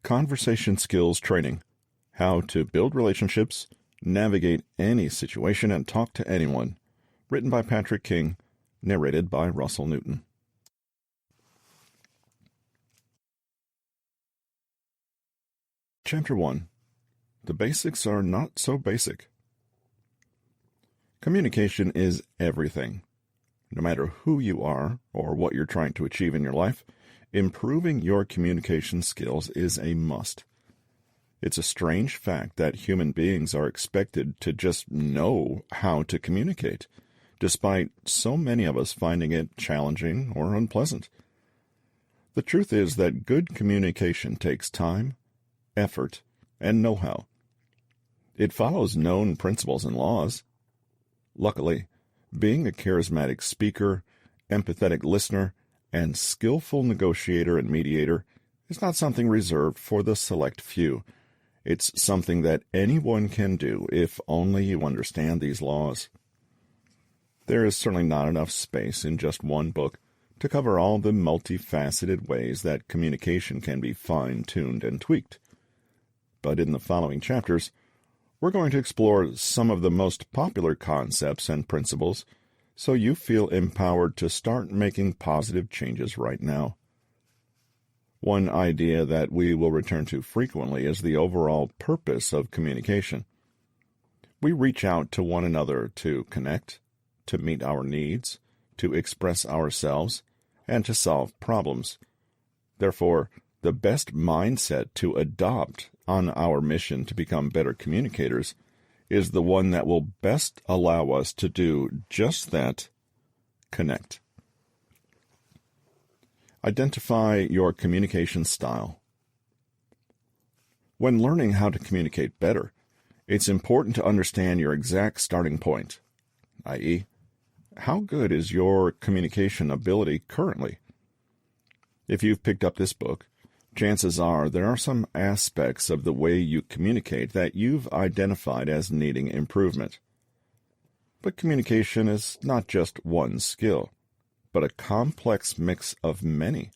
Conversation Skills Training: How to Build Relationships, Navigate Any Situation, and Talk to Anyone. Written by Patrick King. Narrated by Russell Newton. Chapter 1. The Basics Are Not So Basic. Communication is everything. No matter who you are or what you're trying to achieve in your life, improving your communication skills is a must. It's a strange fact that human beings are expected to just know how to communicate, despite so many of us finding it challenging or unpleasant. The truth is that good communication takes time, effort, and know-how. It follows known principles and laws. Luckily, being a charismatic speaker, empathetic listener, and skillful negotiator and mediator is not something reserved for the select few. It's something that anyone can do if only you understand these laws. There is certainly not enough space in just one book to cover all the multifaceted ways that communication can be fine-tuned and tweaked. But in the following chapters, we're going to explore some of the most popular concepts and principles so you feel empowered to start making positive changes right now. One idea that we will return to frequently is the overall purpose of communication. We reach out to one another to connect, to meet our needs, to express ourselves, and to solve problems. Therefore, the best mindset to adopt on our mission to become better communicators is the one that will best allow us to do just that: connect. Identify your communication style. When learning how to communicate better, it's important to understand your exact starting point, i.e., how good is your communication ability currently? If you've picked up this book, chances are there are some aspects of the way you communicate that you've identified as needing improvement. But communication is not just one skill, but a complex mix of many.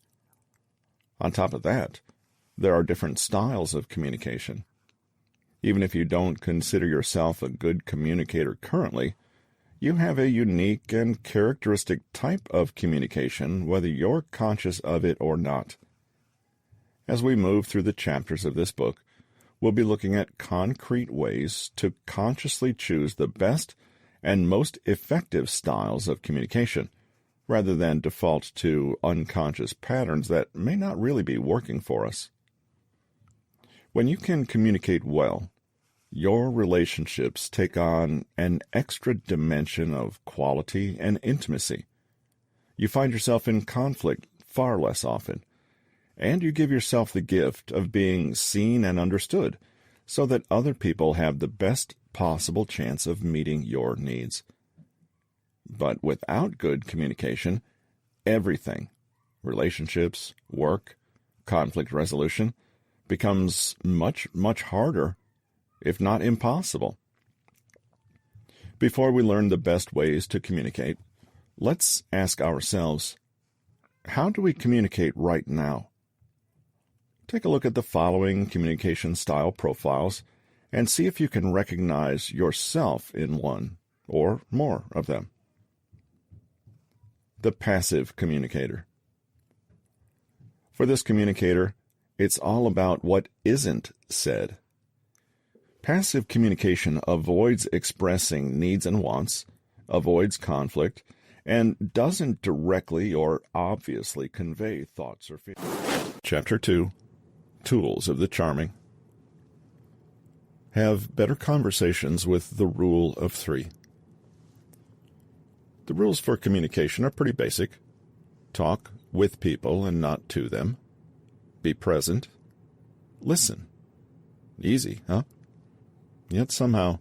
On top of that, there are different styles of communication. Even if you don't consider yourself a good communicator currently, you have a unique and characteristic type of communication, whether you're conscious of it or not. As we move through the chapters of this book, we'll be looking at concrete ways to consciously choose the best and most effective styles of communication, rather than default to unconscious patterns that may not really be working for us. When you can communicate well, your relationships take on an extra dimension of quality and intimacy. You find yourself in conflict far less often, and you give yourself the gift of being seen and understood so that other people have the best possible chance of meeting your needs. But without good communication, everything, relationships, work, conflict resolution, becomes much, much harder, if not impossible. Before we learn the best ways to communicate, let's ask ourselves, how do we communicate right now? Take a look at the following communication style profiles and see if you can recognize yourself in one or more of them. The passive communicator. For this communicator, it's all about what isn't said. Passive communication avoids expressing needs and wants, avoids conflict, and doesn't directly or obviously convey thoughts or feelings. Chapter 2. Tools of the Charming. Have better conversations with the rule of 3. The rules for communication are pretty basic. Talk with people and not to them. Be present. Listen. Easy, huh? Yet somehow,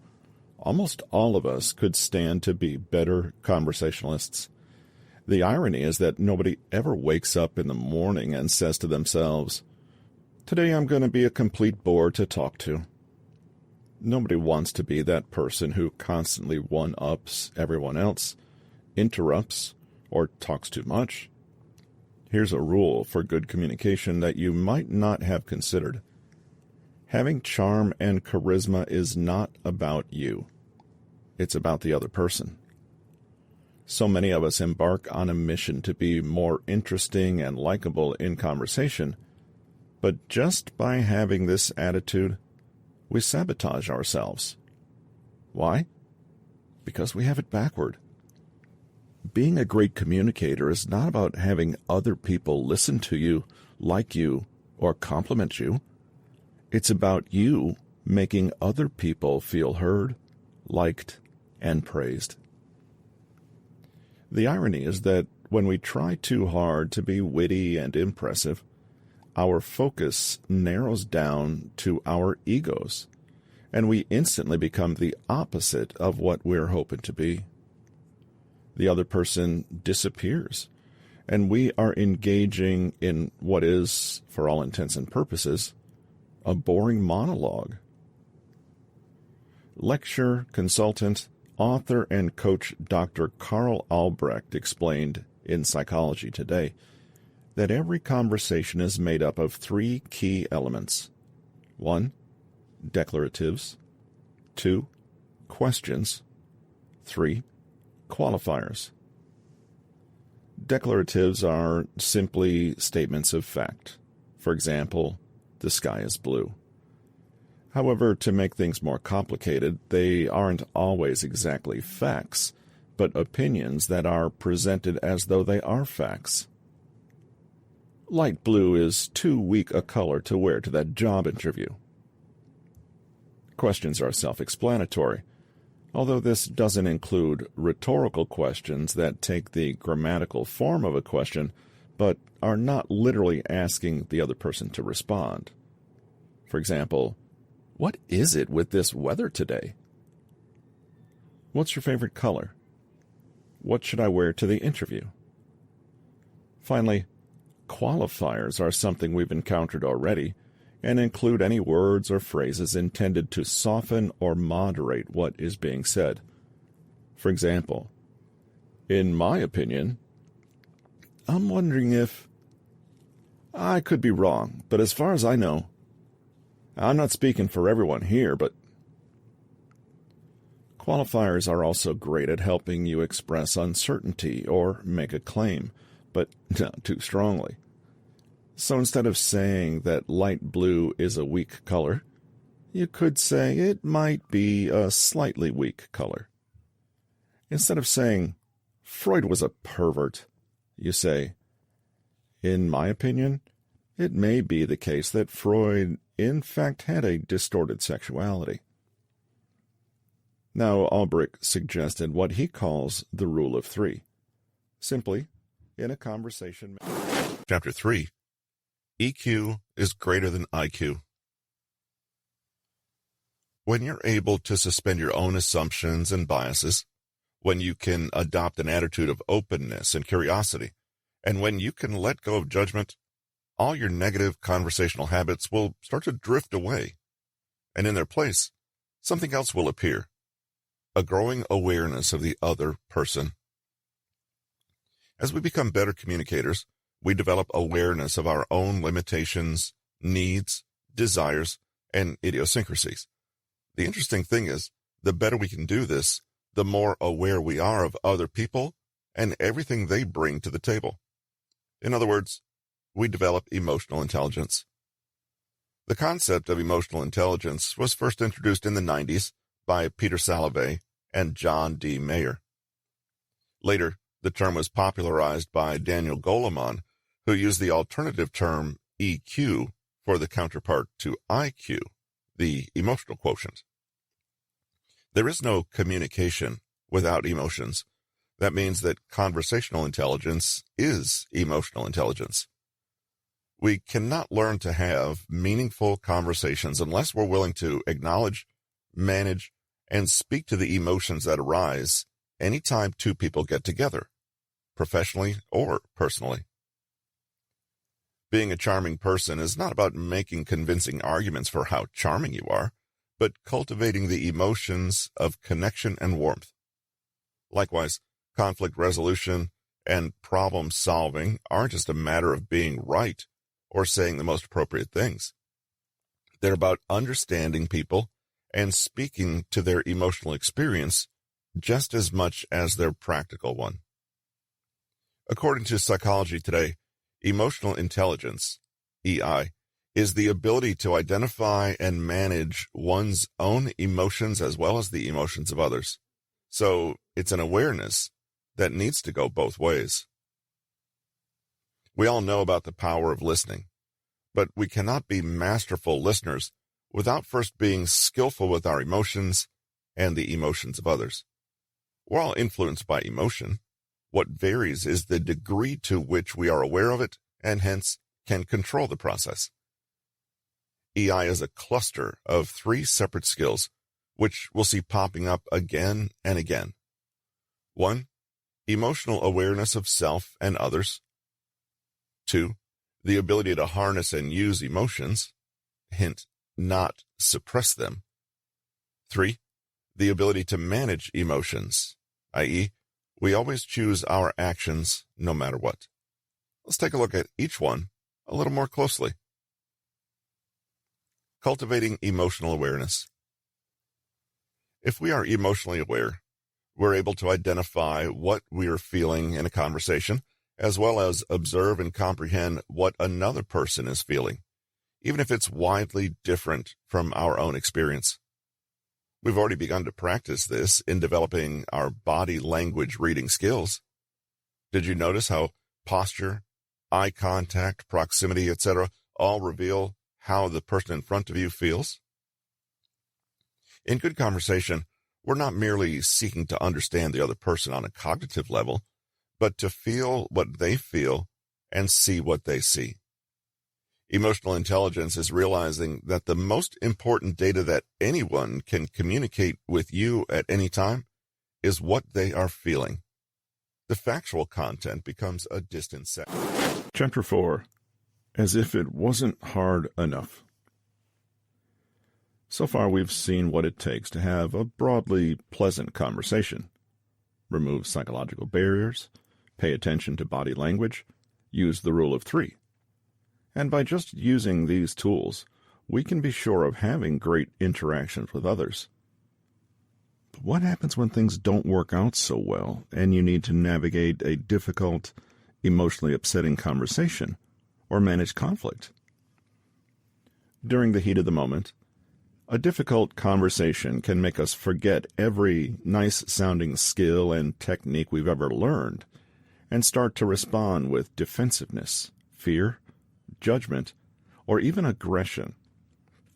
almost all of us could stand to be better conversationalists. The irony is that nobody ever wakes up in the morning and says to themselves, "Today I'm going to be a complete bore to talk to." Nobody wants to be that person who constantly one-ups everyone else, interrupts, or talks too much. Here's a rule for good communication that you might not have considered. Having charm and charisma is not about you. It's about the other person. So many of us embark on a mission to be more interesting and likable in conversation, but just by having this attitude, we sabotage ourselves. Why? Because we have it backward. Being a great communicator is not about having other people listen to you, like you, or compliment you. It's about you making other people feel heard, liked, and praised. The irony is that when we try too hard to be witty and impressive, our focus narrows down to our egos, and we instantly become the opposite of what we're hoping to be. The other person disappears, and we are engaging in what is, for all intents and purposes, a boring monologue. Lecturer, consultant, author, and coach Dr. Carl Albrecht explained in Psychology Today that every conversation is made up of 3 key elements. 1. Declaratives. 2. Questions. 3. Qualifiers. Declaratives are simply statements of fact. For example, the sky is blue. However, to make things more complicated, they aren't always exactly facts, but opinions that are presented as though they are facts. Light blue is too weak a color to wear to that job interview. Questions are self-explanatory, although this doesn't include rhetorical questions that take the grammatical form of a question, but are not literally asking the other person to respond. For example, what is it with this weather today? What's your favorite color? What should I wear to the interview? Finally, qualifiers are something we've encountered already and include any words or phrases intended to soften or moderate what is being said. For example, in my opinion, I'm wondering if... I could be wrong, but as far as I know, I'm not speaking for everyone here, but... Qualifiers are also great at helping you express uncertainty or make a claim, but not too strongly. So instead of saying that light blue is a weak color, you could say it might be a slightly weak color. Instead of saying, Freud was a pervert, you say, in my opinion, it may be the case that Freud in fact had a distorted sexuality. Now, Albrecht suggested what he calls the rule of 3. Simply, in a conversation... Chapter 3. EQ is greater than IQ. When you're able to suspend your own assumptions and biases, when you can adopt an attitude of openness and curiosity, and when you can let go of judgment, all your negative conversational habits will start to drift away, and in their place, something else will appear, a growing awareness of the other person. As we become better communicators, we develop awareness of our own limitations, needs, desires, and idiosyncrasies. The interesting thing is, the better we can do this, the more aware we are of other people and everything they bring to the table. In other words, we develop emotional intelligence. The concept of emotional intelligence was first introduced in the 90s by Peter Salovey and John D. Mayer. Later, the term was popularized by Daniel Goleman, who used the alternative term EQ for the counterpart to IQ, the emotional quotient. There is no communication without emotions. That means that conversational intelligence is emotional intelligence. We cannot learn to have meaningful conversations unless we're willing to acknowledge, manage, and speak to the emotions that arise anytime 2 people get together, professionally or personally. Being a charming person is not about making convincing arguments for how charming you are, but cultivating the emotions of connection and warmth. Likewise, conflict resolution and problem solving aren't just a matter of being right or saying the most appropriate things. They're about understanding people and speaking to their emotional experience just as much as their practical one. According to Psychology Today, emotional intelligence, EI, is the ability to identify and manage one's own emotions as well as the emotions of others. So it's an awareness that needs to go both ways. We all know about the power of listening, but we cannot be masterful listeners without first being skillful with our emotions and the emotions of others. We're all influenced by emotion. What varies is the degree to which we are aware of it and hence can control the process. EI is a cluster of 3 separate skills, which we'll see popping up again and again. 1. Emotional awareness of self and others. 2. The ability to harness and use emotions. Hint, not suppress them. 3. The ability to manage emotions, i.e., we always choose our actions no matter what. Let's take a look at each one a little more closely. Cultivating emotional awareness. If we are emotionally aware, we're able to identify what we are feeling in a conversation, as well as observe and comprehend what another person is feeling, even if it's widely different from our own experience. We've already begun to practice this in developing our body language reading skills. Did you notice how posture, eye contact, proximity, etc. all reveal how the person in front of you feels? In good conversation, we're not merely seeking to understand the other person on a cognitive level, but to feel what they feel and see what they see. Emotional intelligence is realizing that the most important data that anyone can communicate with you at any time is what they are feeling. The factual content becomes a distant second. Chapter 4. As if it wasn't hard enough. So far we've seen what it takes to have a broadly pleasant conversation. Remove psychological barriers, pay attention to body language, use the rule of 3. And by just using these tools, we can be sure of having great interactions with others. But what happens when things don't work out so well and you need to navigate a difficult, emotionally upsetting conversation or manage conflict? During the heat of the moment, a difficult conversation can make us forget every nice-sounding skill and technique we've ever learned and start to respond with defensiveness, fear, judgment, or even aggression,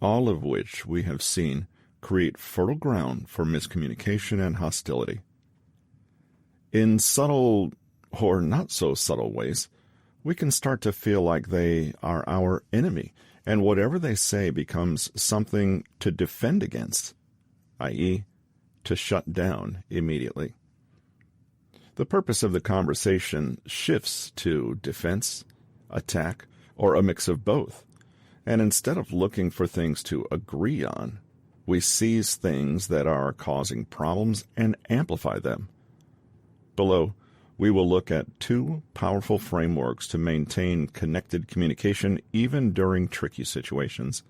all of which we have seen create fertile ground for miscommunication and hostility. In subtle or not so subtle ways, we can start to feel like they are our enemy, and whatever they say becomes something to defend against, i.e., to shut down immediately. The purpose of the conversation shifts to defense, attack, or a mix of both, and instead of looking for things to agree on, we seize things that are causing problems and amplify them. Below, we will look at 2 powerful frameworks to maintain connected communication even during tricky situations.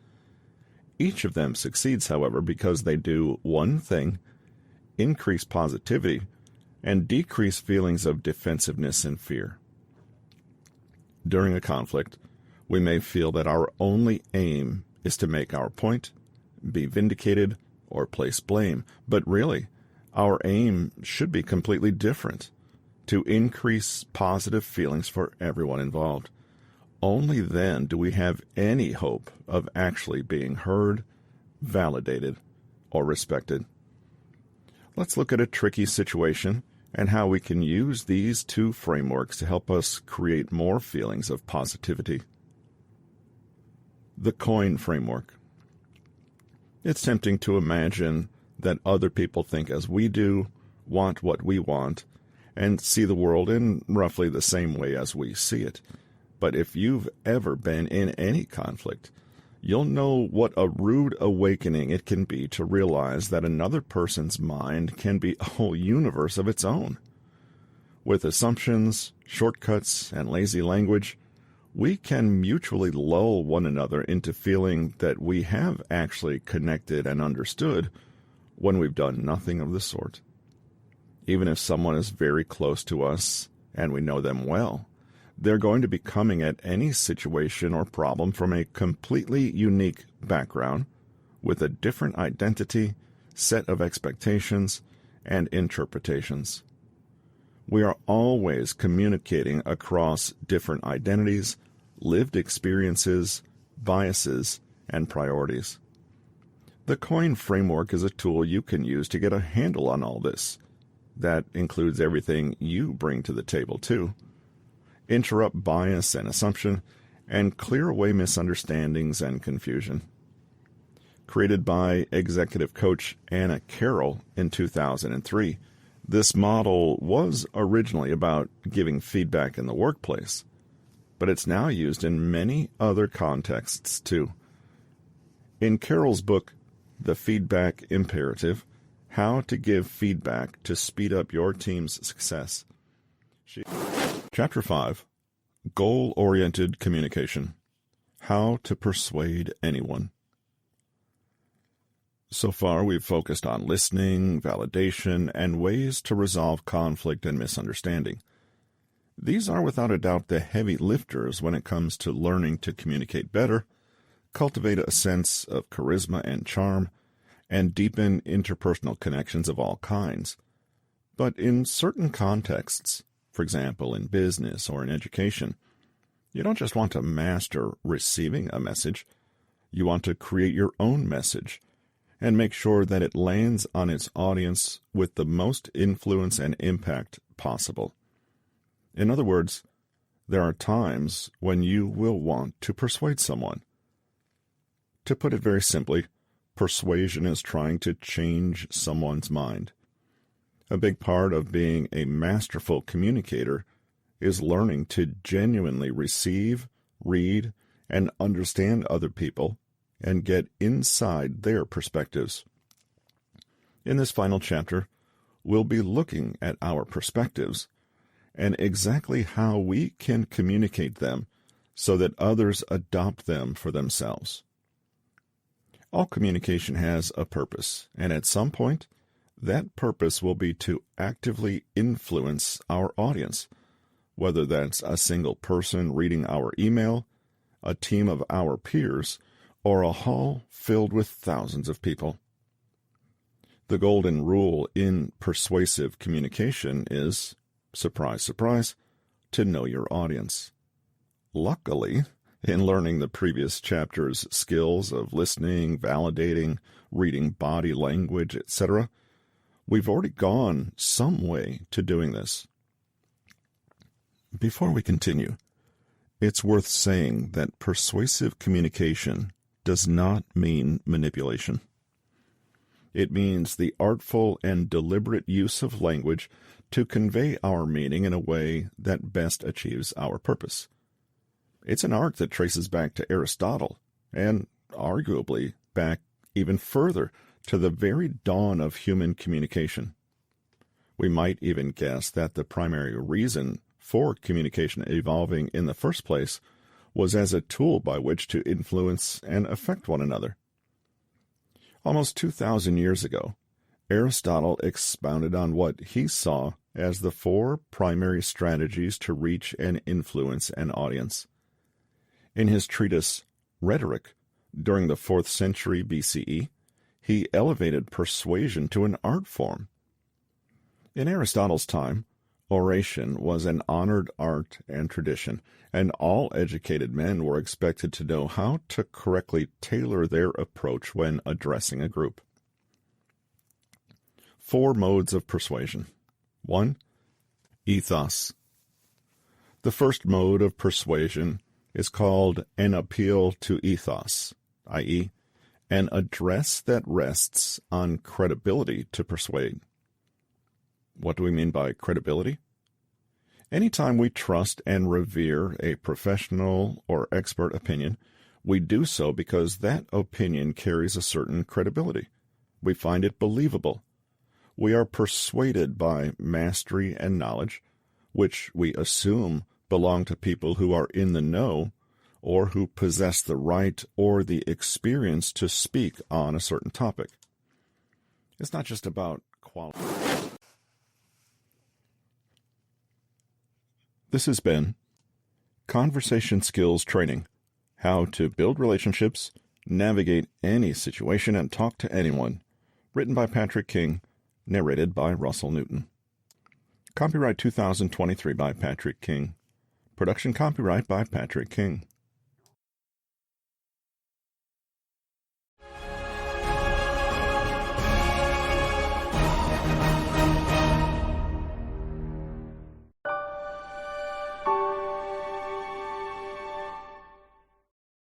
Each of them succeeds, however, because they do one thing: increase positivity and decrease feelings of defensiveness and fear. During a conflict, we may feel that our only aim is to make our point, be vindicated, or place blame, but really, our aim should be completely different: to increase positive feelings for everyone involved. Only then do we have any hope of actually being heard, validated, or respected. Let's look at a tricky situation and how we can use these 2 frameworks to help us create more feelings of positivity. The coin framework. It's tempting to imagine that other people think as we do, want what we want, and see the world in roughly the same way as we see it. But if you've ever been in any conflict, you'll know what a rude awakening it can be to realize that another person's mind can be a whole universe of its own. With assumptions, shortcuts, and lazy language, we can mutually lull one another into feeling that we have actually connected and understood when we've done nothing of the sort. Even if someone is very close to us and we know them well, they're going to be coming at any situation or problem from a completely unique background with a different identity, set of expectations, and interpretations. We are always communicating across different identities, lived experiences, biases, and priorities. The COIN framework is a tool you can use to get a handle on all this. That includes everything you bring to the table, too. Interrupt bias and assumption, and clear away misunderstandings and confusion. Created by executive coach Anna Carroll in 2003, this model was originally about giving feedback in the workplace, but it's now used in many other contexts too. In Carroll's book, The Feedback Imperative, How to Give Feedback to Speed Up Your Team's Success. Chapter 5, Goal-Oriented Communication, How to Persuade Anyone. So far, we've focused on listening, validation, and ways to resolve conflict and misunderstanding. These are without a doubt the heavy lifters when it comes to learning to communicate better, cultivate a sense of charisma and charm, and deepen interpersonal connections of all kinds. But in certain contexts, for example in business or in education, you don't just want to master receiving a message, you want to create your own message and make sure that it lands on its audience with the most influence and impact possible. In other words, there are times when you will want to persuade someone. To put it very simply, persuasion is trying to change someone's mind. A big part of being a masterful communicator is learning to genuinely receive, read, and understand other people and get inside their perspectives. In this final chapter, we'll be looking at our perspectives and exactly how we can communicate them so that others adopt them for themselves. All communication has a purpose, and at some point, that purpose will be to actively influence our audience, whether that's a single person reading our email, a team of our peers, or a hall filled with thousands of people. The golden rule in persuasive communication is, surprise, surprise, to know your audience. Luckily, in learning the previous chapter's skills of listening, validating, reading body language, etc., we've already gone some way to doing this. Before we continue, it's worth saying that persuasive communication does not mean manipulation. It means the artful and deliberate use of language to convey our meaning in a way that best achieves our purpose. It's an art that traces back to Aristotle, and arguably back even further to the very dawn of human communication. We might even guess that the primary reason for communication evolving in the first place was as a tool by which to influence and affect one another. Almost 2,000 years ago, Aristotle expounded on what he saw as the 4 primary strategies to reach and influence an audience. In his treatise, Rhetoric, during the 4th century BCE, he elevated persuasion to an art form. In Aristotle's time, oration was an honored art and tradition, and all educated men were expected to know how to correctly tailor their approach when addressing a group. 4 modes of persuasion. 1. Ethos. The first mode of persuasion is called an appeal to ethos, i.e., an address that rests on credibility to persuade. What do we mean by credibility? Anytime we trust and revere a professional or expert opinion, we do so because that opinion carries a certain credibility. We find it believable. We are persuaded by mastery and knowledge, which we assume belong to people who are in the know or who possess the right or the experience to speak on a certain topic. It's not just about quality. This has been Conversation Skills Training: How to Build Relationships, Navigate Any Situation, and Talk to Anyone. Written by Patrick King, narrated by Russell Newton. Copyright 2023 by Patrick King. Production copyright by Patrick King.